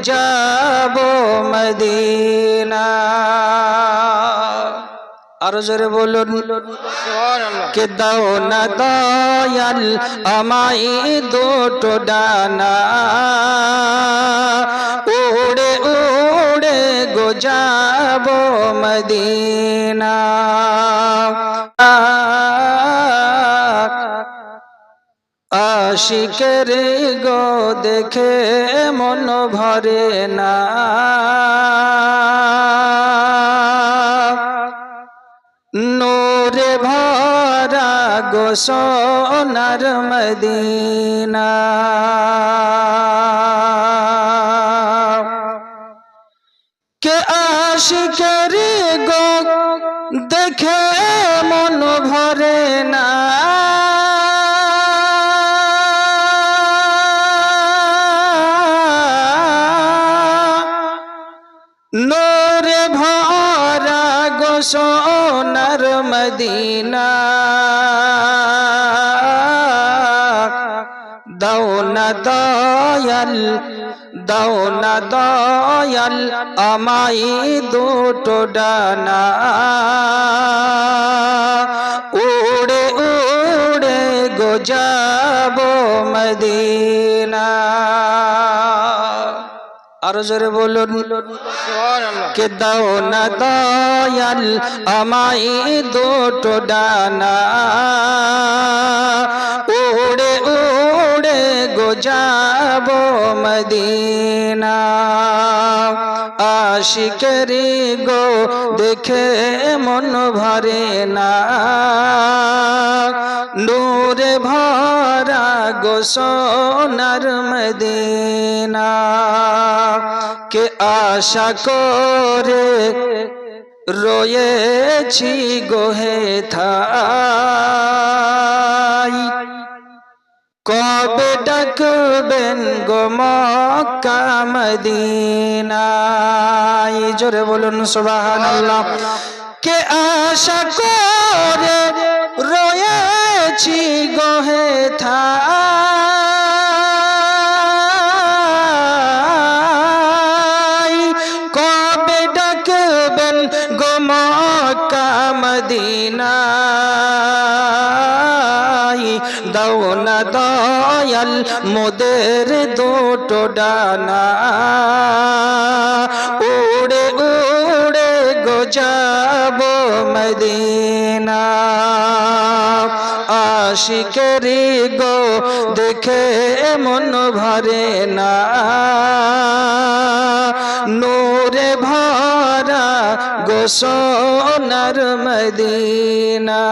যাব মদিনা। আরো জোরে বলুন কে দাও না দয়াল আমায় দুটো ডানা, উড়ে উড়ে গো যাব মদিনা। আশিকের গো দেখে মন ভরে না, নূরে ভরা গো সোনার মদিনা। কে আশিকের গো দেখে মন ভরে না, নূরে ভরা গো সোনার মদিনা। দাও না দয়াল দাও না দয়াল আমায় দুটো ডানা, উড়ে উড়ে গো যাব মদিনা। আরো জোরে বলুন কে দাও না দয়াল আমায় দুটো ডানা, উড়ে উড়ে গো যাব মদিনা। আশিকের গো দেখে মন ভরে না, নূরে ভরা গো সোনার মদিনা। কে আশা করে রয়েছি গো হেথায়, কবে ডাকবেন গো মক্কা মদিনায়। জোরে বলুন সুবহানাল্লাহ। কে আশা করে রয়েছি গো হেথায়, কবে ডাকবেন গো মক্কা মদিনায়। দাও না দয়াল মোদের দুটো ডানা, উড়ে উড়ে গো যাব মদিনা। আশিকের গো দেখে মন ভরে না, নূরে ভরা গো সোনার মদিনা।